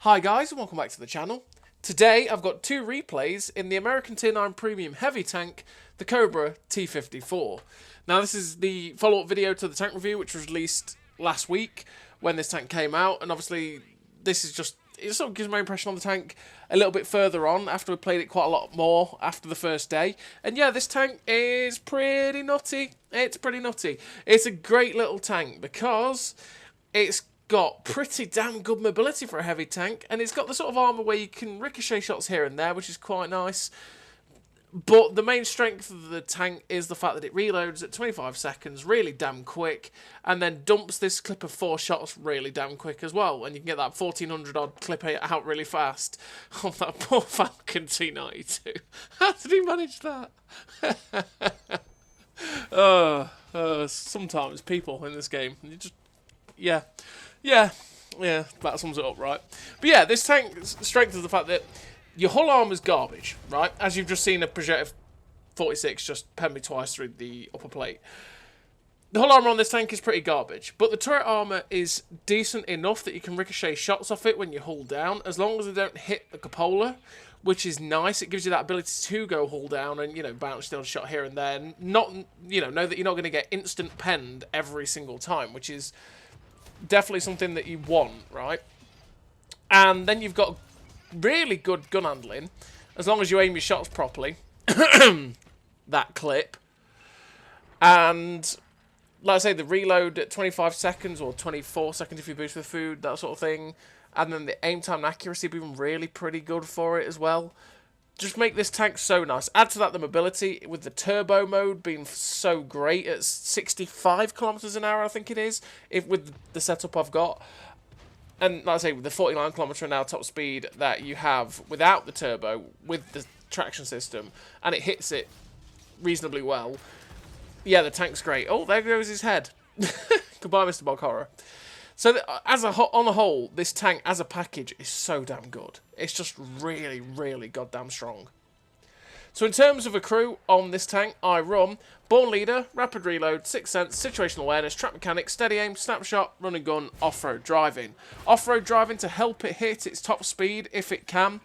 Hi guys and welcome back to the channel. Today I've got two replays in the American Tier 9 Premium Heavy Tank, the Cobra T54. Now this is the follow-up video to the tank review which was released last week when this tank came out, and obviously this is just, it sort of gives my impression on the tank a little bit further on after we played it quite a lot more after the first day. And yeah, this tank is pretty nutty. It's pretty nutty. It's a great little tank because it's got pretty damn good mobility for a heavy tank, and it's got the sort of armour where you can ricochet shots here and there, which is quite nice. But the main strength of the tank is the fact that it reloads at 25 seconds really damn quick, and then dumps this clip of 4 shots really damn quick as well, and you can get that 1400 odd clip out really fast on that poor Falcon T92. How did he manage that? Sometimes people in this game, you just, yeah, that sums it up, right? But yeah, this tank's strength is the fact that your hull armor's garbage, right? As you've just seen a projectile 46 just pen me twice through the upper plate. The hull armor on this tank is pretty garbage, but the turret armor is decent enough that you can ricochet shots off it when you hull down, as long as they don't hit the cupola, which is nice. It gives you that ability to go hull down and, you know, bounce still a shot here and there. And not, you know that you're not going to get instant penned every single time, which is definitely something that you want, right? And then you've got really good gun handling, as long as you aim your shots properly. That clip. And, like I say, the reload at 25 seconds, or 24 seconds if you boost with food, that sort of thing. And then the aim time and accuracy being really pretty good for it as well. Just make this tank so nice. Add to that the mobility, with the turbo mode being so great at 65 kilometers an hour, I think it is, with the setup I've got. And like I say, with the 49 kilometer an hour top speed that you have without the turbo, with the traction system, and it hits it reasonably well. Yeah, the tank's great. Oh, there goes his head. Goodbye, Mr. Bog Horror. So, on the whole, this tank as a package is so damn good. It's just really, really goddamn strong. So in terms of a crew on this tank, I run Born Leader, Rapid Reload, Sixth Sense, Situational Awareness, Trap Mechanics, Steady Aim, Snapshot, Run and Gun, Off-Road Driving. Off-Road Driving to help it hit its top speed if it can,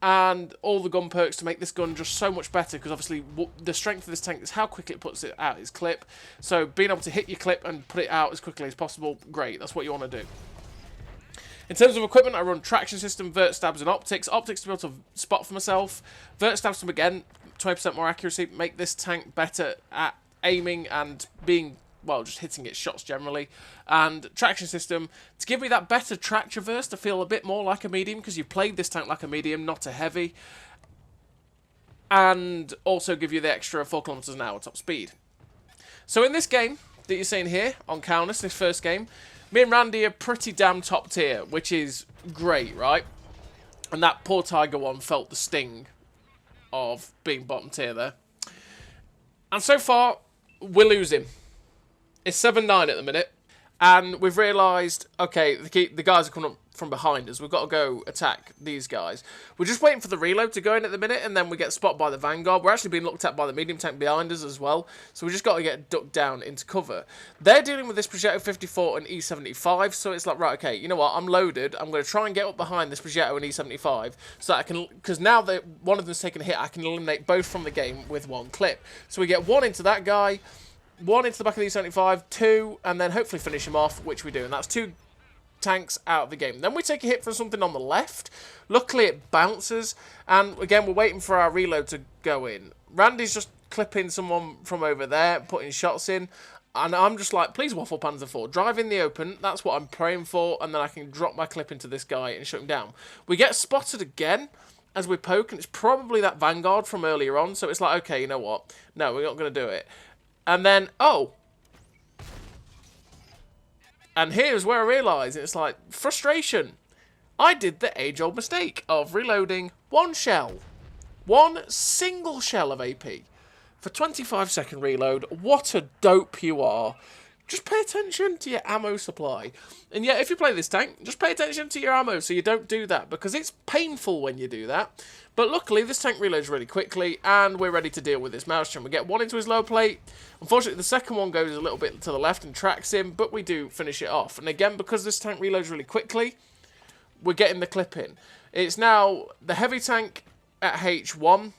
and all the gun perks to make this gun just so much better, because obviously the strength of this tank is how quickly it puts it out its clip. So being able to hit your clip and put it out as quickly as possible, great, that's what you want to do. In terms of equipment, I run traction system, vert stabs, and optics. Optics to be able to spot for myself. Vert stabs, again, 20% more accuracy, make this tank better at aiming and being, well, just hitting its shots generally. And traction system to give me that better track traverse, to feel a bit more like a medium, because you played this tank like a medium, not a heavy. And also give you the extra 4 kilometers an hour top speed. So in this game that you're seeing here on Kaunas, this first game, me and Randy are pretty damn top tier, which is great, right? And that poor Tiger one felt the sting of being bottom tier there. And so far, we're losing. It's 7-9 at the minute. And we've realised, okay, the guys are coming up from behind us. We've got to go attack these guys. We're just waiting for the reload to go in at the minute, and then we get spotted by the Vanguard. We're actually being looked at by the medium tank behind us as well. So we just got to get ducked down into cover. They're dealing with this Projectile 54 and E75, so it's like, right, okay, you know what? I'm loaded. I'm going to try and get up behind this Projectile and E75 so that I can, because now that one of them's taken a hit, I can eliminate both from the game with one clip. So we get one into that guy, one into the back of the E75, 2, and then hopefully finish him off, which we do. And that's 2 tanks out of the game. Then we take a hit from something on the left. Luckily, it bounces. And again, we're waiting for our reload to go in. Randy's just clipping someone from over there, putting shots in. And I'm just like, please waffle Panzer IV. Drive in the open. That's what I'm praying for. And then I can drop my clip into this guy and shut him down. We get spotted again as we poke. And it's probably that Vanguard from earlier on. So it's like, okay, you know what? No, we're not going to do it. And then, oh. And here's where I realise, it's like, frustration. I did the age-old mistake of reloading one shell. One single shell of AP. For 25-second reload. What a dope you are. Just pay attention to your ammo supply. And yeah, if you play this tank, just pay attention to your ammo so you don't do that, because it's painful when you do that. But luckily, this tank reloads really quickly, and we're ready to deal with this Maelstrom. We get one into his low plate. Unfortunately, the second one goes a little bit to the left and tracks him, but we do finish it off. And again, because this tank reloads really quickly, we're getting the clip in. It's now the heavy tank at H1,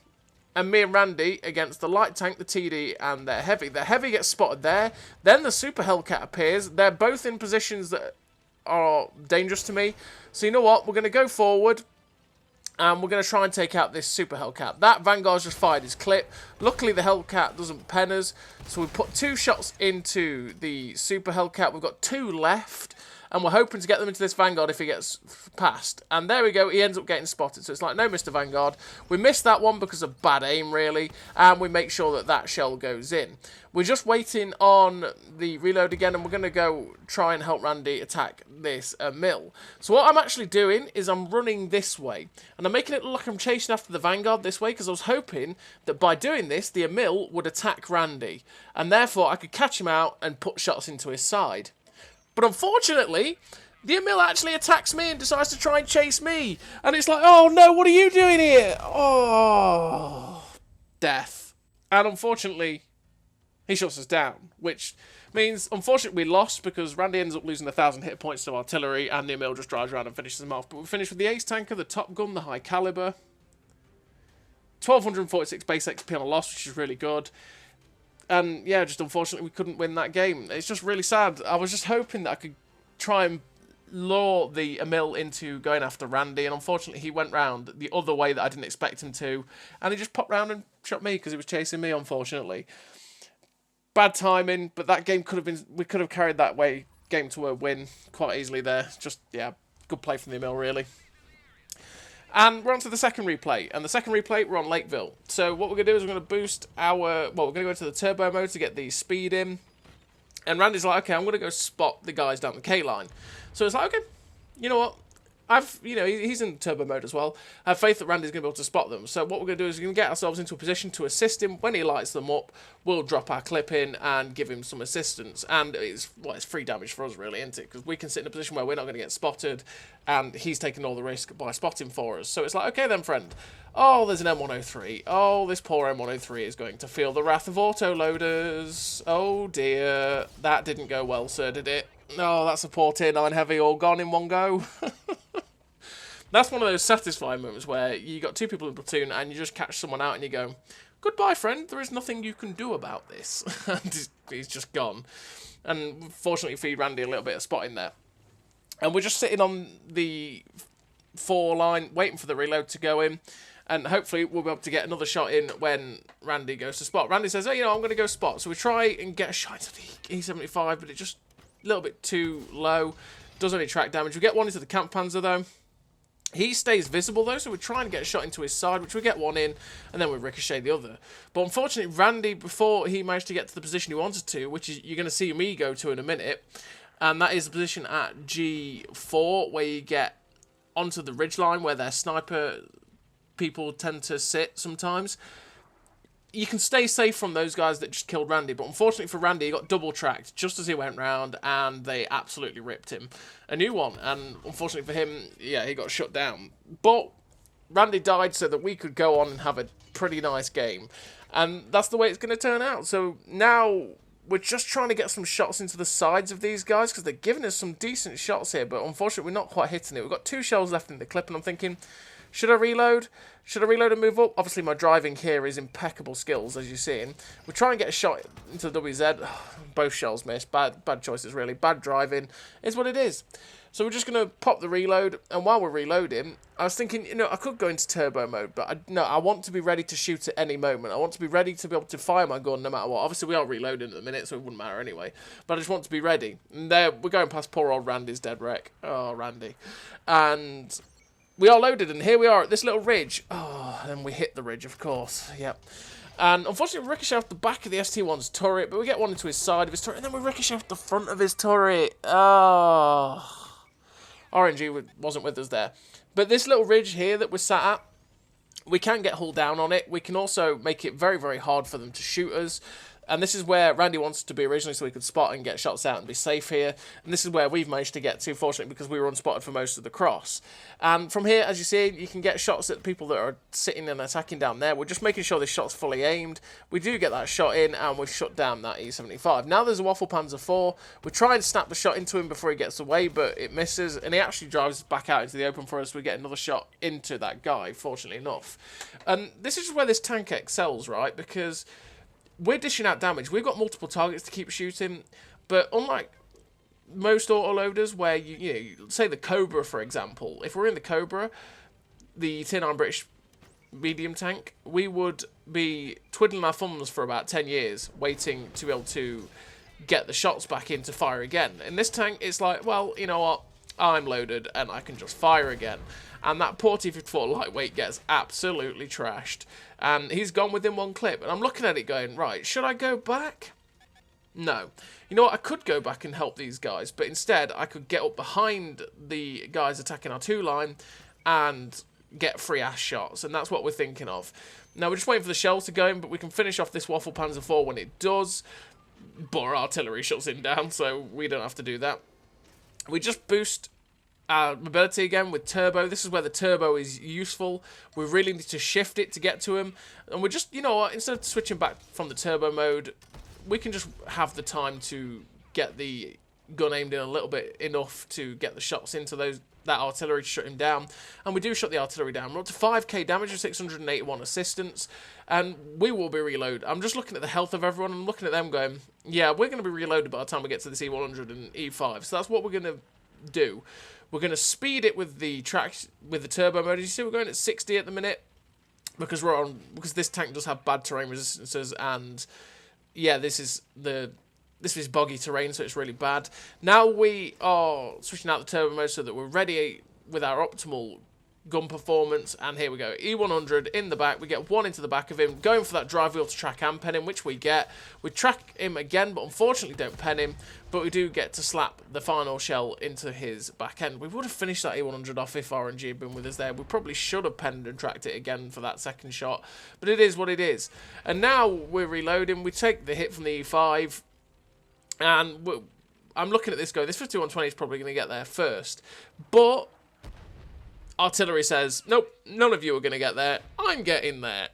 and me and Randy against the light tank, the TD, and their heavy. The heavy gets spotted there. Then the Super Hellcat appears. They're both in positions that are dangerous to me. So you know what? We're going to go forward, and we're going to try and take out this Super Hellcat. That Vanguard's just fired his clip. Luckily, the Hellcat doesn't pen us. So we put 2 shots into the Super Hellcat. We've got 2 left. And we're hoping to get them into this Vanguard if he gets past. And there we go, he ends up getting spotted. So it's like, no, Mr. Vanguard. We missed that one because of bad aim, really. And we make sure that that shell goes in. We're just waiting on the reload again, and we're going to go try and help Randy attack this mill. So what I'm actually doing is I'm running this way. And I'm making it look like I'm chasing after the Vanguard this way, because I was hoping that by doing this, the mill would attack Randy. And therefore, I could catch him out and put shots into his side. But unfortunately, the Emil actually attacks me and decides to try and chase me. And it's like, oh no, what are you doing here? Oh, death. And unfortunately, he shuts us down. Which means, unfortunately, we lost because Randy ends up losing 1,000 hit points to artillery. And the Emil just drives around and finishes him off. But we finished with the Ace Tanker, the Top Gun, the High Caliber. 1,246 base XP on a loss, which is really good. And, yeah, just unfortunately, we couldn't win that game. It's just really sad. I was just hoping that I could try and lure the Emil into going after Randy. And, unfortunately, he went round the other way that I didn't expect him to. And he just popped round and shot me because he was chasing me, unfortunately. Bad timing, but that game could have been... We could have carried that game to a win quite easily there. Just, yeah, good play from the Emil, really. And we're on to the second replay. And the second replay, we're on Lakeville. So what we're going to do is we're going to boost our... Well, we're going to go into the turbo mode to get the speed in. And Randy's like, okay, I'm going to go spot the guys down the K-line. So it's like, okay, you know what? He's in turbo mode as well. I have faith that Randy's going to be able to spot them. So what we're going to do is we're going to get ourselves into a position to assist him. When he lights them up, we'll drop our clip in and give him some assistance. And it's free damage for us, really, isn't it? Because we can sit in a position where we're not going to get spotted, and he's taking all the risk by spotting for us. So it's like, okay then, friend. Oh, there's an M103. Oh, this poor M103 is going to feel the wrath of autoloaders. Oh, dear. That didn't go well, sir, did it? Oh, that's a poor tier 9 heavy all gone in one go. That's one of those satisfying moments where you got 2 people in platoon and you just catch someone out and you go, goodbye, friend, there is nothing you can do about this. And he's just gone. And fortunately, feed Randy a little bit of spotting there. And we're just sitting on the 4 line, waiting for the reload to go in. And hopefully we'll be able to get another shot in when Randy goes to spot. Randy says, oh, I'm going to go spot. So we try and get a shot into the E75, but it's just a little bit too low. Does only track damage. We get one into the Camp Panzer, though. He stays visible, though, so we're trying to get a shot into his side, which we get one in, and then we ricochet the other. But unfortunately, Randy, before he managed to get to the position he wanted to, which is you're going to see me go to in a minute, and that is the position at G4, where you get onto the ridgeline, where their sniper people tend to sit sometimes. You can stay safe from those guys that just killed Randy, but unfortunately for Randy, he got double-tracked just as he went round, and they absolutely ripped him a new one. And unfortunately for him, yeah, he got shut down. But Randy died so that we could go on and have a pretty nice game. And that's the way it's going to turn out. So now we're just trying to get some shots into the sides of these guys, because they're giving us some decent shots here, but unfortunately we're not quite hitting it. We've got 2 shells left in the clip, and I'm thinking, should I reload? Should I reload and move up? Obviously, my driving here is impeccable skills, as you're seeing. We'll try and get a shot into the WZ. Both shells missed. Bad choices, really. Bad driving is what it is. So we're just going to pop the reload. And while we're reloading, I was thinking, I could go into turbo mode. But I want to be ready to shoot at any moment. I want to be ready to be able to fire my gun no matter what. Obviously, we are reloading at the minute, so it wouldn't matter anyway. But I just want to be ready. And there, we're going past poor old Randy's dead wreck. Oh, Randy. And we are loaded, and here we are at this little ridge. Oh, and we hit the ridge, of course. Yep. And unfortunately, we ricochet off the back of the ST1's turret, but we get one into his side of his turret, and then we ricochet off the front of his turret. Oh. RNG wasn't with us there. But this little ridge here that we're sat at, we can get hull down on it. We can also make it very, very hard for them to shoot us. And this is where Randy wanted to be originally, so he could spot and get shots out and be safe here. And this is where we've managed to get to, fortunately, because we were unspotted for most of the cross. And from here, as you see, you can get shots at people that are sitting and attacking down there. We're just making sure this shot's fully aimed. We do get that shot in, and we've shut down that E75. Now there's a Waffle Panzer IV. We try and snap the shot into him before he gets away, but it misses, and he actually drives back out into the open for us. We get another shot into that guy, fortunately enough. And this is just where this tank excels, right? Because we're dishing out damage. We've got multiple targets to keep shooting, but unlike most autoloaders where, you know, say the Cobra, for example, if we're in the Cobra, the Tier 9 British medium tank, we would be twiddling our thumbs for about 10 years, waiting to be able to get the shots back in to fire again. In this tank, it's like, well, you know what, I'm loaded and I can just fire again. And that poor T54 lightweight gets absolutely trashed. And he's gone within one clip. And I'm looking at it going, right, should I go back? No. You know what, I could go back and help these guys, but instead I could get up behind the guys attacking our 2 line and get free ass shots. And that's what we're thinking of. Now we're just waiting for the shells to go in, but we can finish off this Waffle Panzer IV when it does. But our artillery shuts him down, so we don't have to do that. We just boost our mobility again with turbo. This is where the turbo is useful. We really need to shift it to get to him. And we're just, you know what, instead of switching back from the turbo mode, we can just have the time to get the gun aimed in a little bit enough to get the shots into that artillery to shut him down. And we do shut the artillery down. We're up to 5k damage with 681 assistance. And we will be reloaded. I'm just looking at the health of everyone. I'm looking at them going, yeah, we're going to be reloaded by the time we get to this E100 and E5. So that's what we're going to do. We're going to speed it with the turbo mode. As you see, we're going at 60 at the minute because because this tank does have bad terrain resistances, and yeah, this is boggy terrain, so it's really bad. Now we are switching out the turbo mode so that we're ready with our optimal gun performance, and here we go. E100 in the back. We get one into the back of him, going for that drive wheel to track and pen him, which we get. We track him again, but unfortunately don't pen him, but we do get to slap the final shell into his back end. We would have finished that E100 off if RNG had been with us there. We probably should have penned and tracked it again for that second shot, but it is what it is. And now we're reloading. We take the hit from the E5, and I'm looking at this going, this 5120 is probably going to get there first, but artillery says, nope, none of you are going to get there. I'm getting there.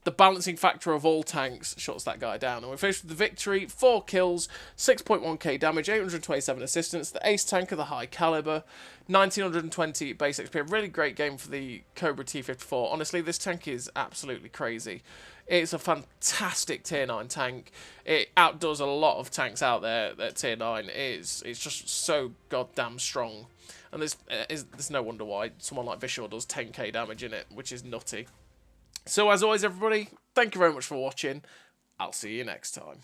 The balancing factor of all tanks shuts that guy down. And we're finished with the victory. 4 kills, 6.1k damage, 827 assistance. The ace tank of the high caliber, 1920 base XP. A really great game for the Cobra T54. Honestly, this tank is absolutely crazy. It's a fantastic Tier 9 tank. It outdoes a lot of tanks out there that Tier 9 is. It's just so goddamn strong. And there's no wonder why someone like Visual does 10k damage in it, which is nutty. So as always, everybody, thank you very much for watching. I'll see you next time.